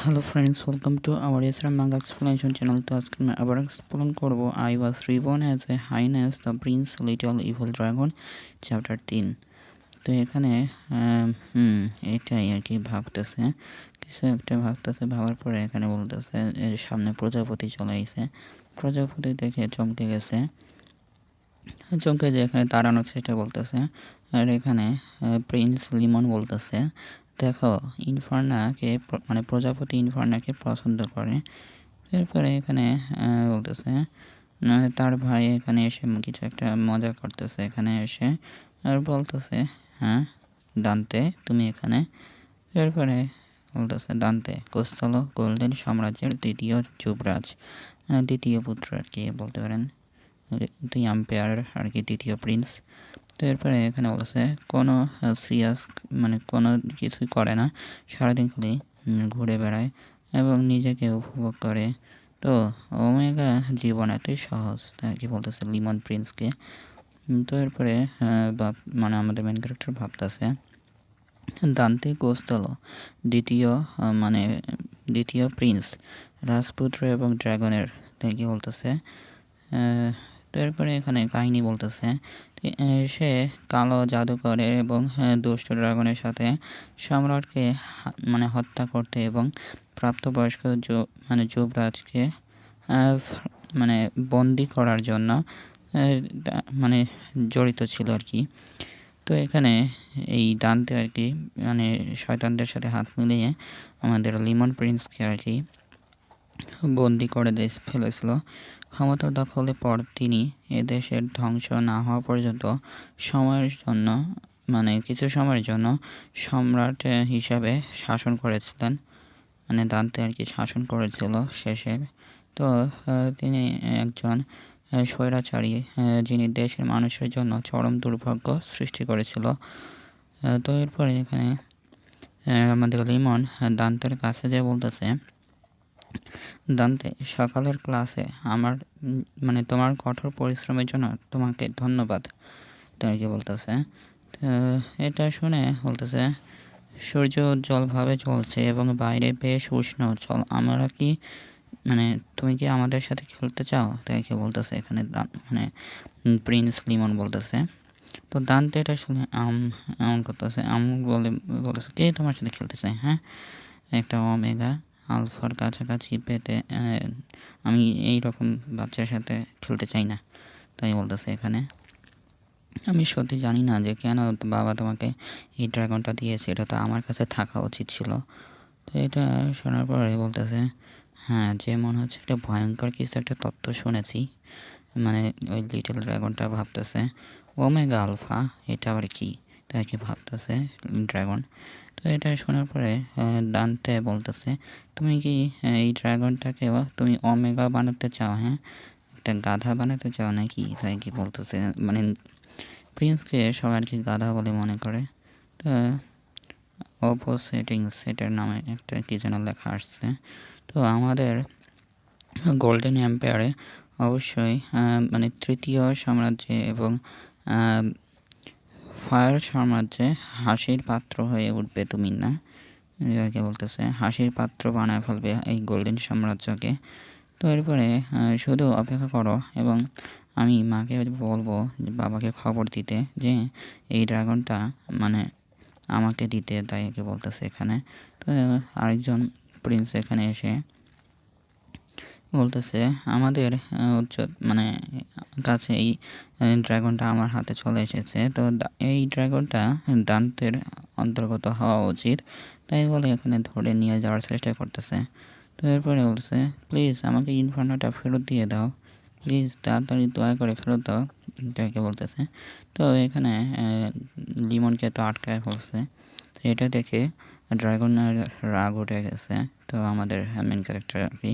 Hello friends, welcome to our Islam manga explanation channel. তো আজকে আমি আবার এক্সপ্লেন করবো I was reborn as a highness the Prince little evil dragon chapter 3। তো এখানে এটাই আর কি ভাবতেছে, কিছু একটা ভাবতেছে। ভাবার পরে এখানে বলতেছে সামনে প্রজাপতি চলে আইছে। প্রজাপতি দেখে চমকে গেছে, চমকে যে এখানে দাঁড়ানো সেটা বলতেছে। আর এখানে প্রিন্স লিমন বলতেছে, দেখো ইনফার্নাকে মানে প্রজাপতি ইনফার্নাকে পছন্দ করে। এরপরে এখানে বলতেছে তার ভাই এখানে এসে কিছু একটা মজা করতেছে এখানে এসে, আর বলতেছে হ্যাঁ দান্তে তুমি এখানে। এরপরে বলতেছে দান্তে কোস্তালো গোল্ডেন সাম্রাজ্যের দ্বিতীয় যুবরাজ, দ্বিতীয় পুত্র আর কি বলতে পারেন, দুই আম্পায়ার আর কি দ্বিতীয় প্রিন্স। তো এরপরে এখানে বলছে কোনো সিরিয়াস মানে কোনো কিছুই করে না, সারাদিন খালি ঘুরে বেড়ায় এবং নিজেকে উপভোগ করে। তো ওমেগা জীবন এতই সহজ, তাই কি বলতেছে লিমন প্রিন্সকে। তো এরপরে মানে আমাদের মেন ক্যারেক্টার ভাবতেছে দান্তে কোস্তালো দ্বিতীয় মানে দ্বিতীয় প্রিন্স, রাজপুত্র এবং ড্রাগনের, তাই কি বলতেছে। তো এরপরে এখানে কাহিনী বলতেছে সে কালো জাদুকরের এবং দুষ্ট ড্রাগনের সাথে সম্রাটকে মানে হত্যা করতে এবং প্রাপ্তবয়স্ক মানে যুবরাজকে মানে বন্দি করার জন্য মানে জড়িত ছিল আর কি। তো এখানে এই দান্তে আর কি মানে শয়তানদের সাথে হাত মিলিয়ে আমাদের লিমন প্রিন্সকে আর কি বন্দি করে ফেলেছিল। ক্ষমতার দখলের পর তিনি এদেশের ধ্বংস না হওয়া পর্যন্ত সময়ের জন্য মানে কিছু সময়ের জন্য সম্রাট হিসাবে শাসন করেছিলেন, মানে দান্তে আর কি শাসন করেছিল শেষে। তো তিনি একজন স্বৈরাচারী যিনি দেশের মানুষের জন্য চরম দুর্ভাগ্য সৃষ্টি করেছিল। তো এরপরে এখানে আমাদের লিমন দান্তের কাছে যে বলতেছে দান্তে সকালের ক্লাসে আমার মানে তোমার কঠোর পরিশ্রমের জন্য তোমাকে ধন্যবাদ, তাই কি বলতেছে। এটা শুনে বলতেছে সূর্য উজ্জ্বলভাবে চলছে এবং বাইরে বেশ উষ্ণ, চল আমরা কি মানে তুমি কি আমাদের সাথে খেলতে চাও, তাই কি বলতেছে এখানে মানে প্রিন্স লিমন বলতেছে। তো দান্তে এটা শুনে এমন করতেছে বলতেছে কে তোমার সাথে খেলতে চায়, হ্যাঁ একটা ওমেগা আলফার কাছাকাছি পেতে আমি এই রকম বাচ্চার সাথে খেলতে চাই না, তাই বলতেছে এখানে। আমি সত্যি জানি না যে কেন বাবা তোমাকে এই ড্রাগনটা দিয়েছে, এটা তো আমার কাছে থাকা উচিত ছিল। তো এটা শোনার পরে বলতেছে হ্যাঁ যে মনে হচ্ছে একটা ভয়ঙ্কর কিছু একটা তথ্য শুনেছি, মানে ওই লিটল ড্রাগনটা ভাবতেছে ওমেগা আলফা এটা আবার কি, তাই কি ভাবতেছে ড্রাগন। তো এটা শোনার পরে দান্তে বলতেছে তুমি কি এই ড্রাগনটাকেও তুমি ওমেগা বানাতে চাও, হ্যাঁ একটা গাধা বানাতে চাও নাকি, তাই কি বলতেছে। মানে প্রিন্সকে সবাই আর কি গাধা বলে মনে করে। তো সেটিংস এটার নামে একটা কি যেন লেখা আসছে। তো আমাদের গোল্ডেন এম্পায়ারে অবশ্যই মানে তৃতীয় সাম্রাজ্যে এবং ফায়ার সাম্রাজ্যে হাসির পাত্র হয়ে উঠবে তুমি, না যাকে বলতেছে হাসির পাত্র বানায় ফেলবে এই গোল্ডেন সাম্রাজ্যকে। তো এরপরে শুধু অপেক্ষা করো এবং আমি মাকে বলবো বাবাকে খবর দিতে যে এই ড্রাগনটা মানে আমাকে দিতে, তাই কি বলতেছে এখানে। তো আরেকজন প্রিন্স এখানে এসে বলতেছে আমাদের মানে কাছে এই ড্রাগনটা আমার হাতে চলে এসেছে, তো এই ড্রাগনটা দান্তের অন্তর্গত হওয়া উচিত, তাই বলে এখানে ধরে নিয়ে যাওয়ার চেষ্টা করতেছে। তো এরপরে বলছে প্লিজ আমাকে ইনফার্নোটা ফেরত দিয়ে দাও, প্লিজ তাড়াতাড়ি দয়া করে ফেরত দাও, যাকে বলতেছে। তো এখানে লিমনকে তো আটকায় ফেলছে। তো এটা দেখে ড্রাগনের রাগ উঠে গেছে, তো আমাদের মেন ক্যারেক্টার আর কি।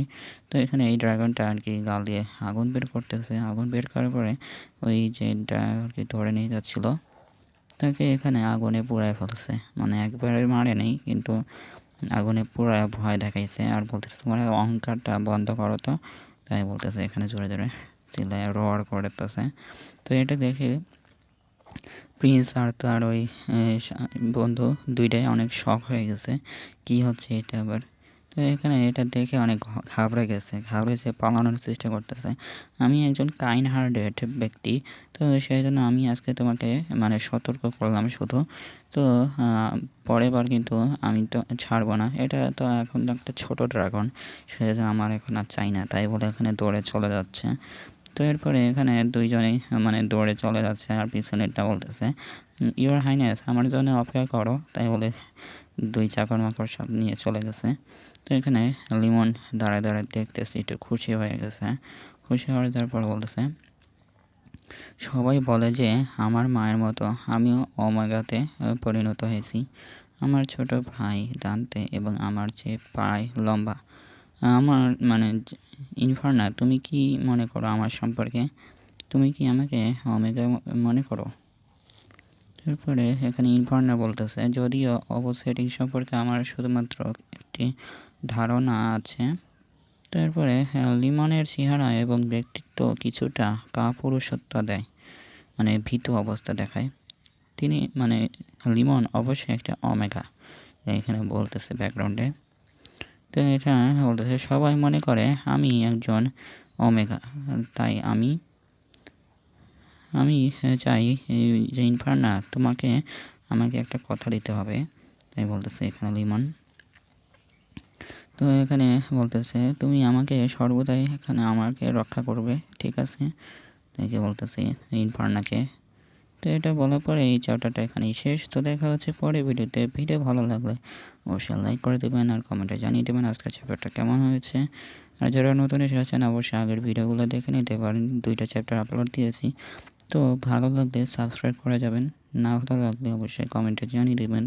তো এখানে এই ড্রাগনটা আর কি গাল দিয়ে আগুন বের করতেছে, আগুন বের করার পরে ওই যে আর কি ধরে নিয়ে যাচ্ছিল তাকে এখানে আগুনে পুড়ায় ফেলছে, মানে একবারে মারে নেই কিন্তু আগুনে পুরায় ভয় দেখাইছে আর বলতেছে তোমার অহংকারটা বন্ধ করো তো, তাই বলতেছে এখানে জোরে জোরে চিল্লায় রোয়ার করতেছে। তো এটা দেখে প্রিন্স আর তার ওই বন্ধু দুইটাই অনেক শখ হয়ে গেছে, কি হচ্ছে এটা আবার। তো এখানে এটা দেখে অনেক ঘাবড়ে গেছে, ঘাবড়ে যে পালানোর চেষ্টা করতেছে। আমি একজন কাইন্ড হার্টেড ব্যক্তি, তো সেই জন্য আমি আজকে তোমাকে মানে সতর্ক করলাম শুধু। তো পরের বার কিন্তু আমি তো ছাড়বো না, এটা তো এখন একটা ছোট ড্রাগন, সেই জন্য আমার এখন আর চাই না, তাই বলে এখানে দৌড়ে চলে যাচ্ছে। তো এরপরে এখানে দুইজনেই মানে দৌড়ে চলে যাচ্ছে, আর পিছনেরটা বলতেছে ইউর হাইনেস আমার জন্য অপেক্ষা করো, তাই বলে দুই চাকর মাকড় সব নিয়ে চলে গেছে। তো এখানে লিমন দাঁড়ায় দাঁড়ায় দেখতেছে, একটু খুশি হয়ে গেছে। খুশি হয়ে যাওয়ার পর বলতেছে সবাই বলে যে আমার মায়ের মতো আমিও ওমেগাতে পরিণত হয়েছি। আমার ছোট ভাই দান্তে এবং আমার চেয়ে প্রায় লম্বা। আমার মানে ইনফার্না, তুমি কি মনে করো আমার সম্পর্কে? তুমি কি আমাকে ওমেগা মনে করো? তারপরে এখানে ইনফার্না বলতেছে যদিও অবসেটিং সম্পর্কে আমার শুধুমাত্র একটি ধারণা আছে। তারপরে লিমনের চেহারা এবং ব্যক্তিত্ব কিছুটা কাপুরুষত্ব দেয়, মানে ভীতু অবস্থা দেখায়। তিনি মানে লিমন অবশ্যই একটা ওমেগা, এখানে বলতেছে ব্যাকগ্রাউন্ডে। তো এটা বলতেছে সবাই মনে করে আমি একজন ওমেগা, তাই আমি আমি চাই যে ইনফার্না তোমাকে আমাকে একটা কথা দিতে হবে, তাই বলতেছে এখানে লিমন। তো এখানে বলতেছে তুমি আমাকে সর্বদাই এখানে আমাকে রক্ষা করবে, ঠিক আছে? তাকে বলতেছে ইনফার্নাকে। তো এটা বলার পরে এই চ্যাপ্টারটা এখানেই শেষ। তো দেখা হচ্ছে পরে ভিডিওতে। ভিডিও ভালো লাগলে অবশ্যই লাইক করে দেবেন আর কমেন্টে জানিয়ে দেবেন আজকের চ্যাপ্টারটা কেমন হয়েছে। আর যারা নতুন এসেছেন অবশ্যই আগের ভিডিওগুলো দেখে নিতে পারেন, 2টা চ্যাপ্টার আপলোড দিয়েছি। তো ভালো লাগলে সাবস্ক্রাইব করে যাবেন, না ভালো লাগলে অবশ্যই কমেন্টে জানিয়ে দেবেন।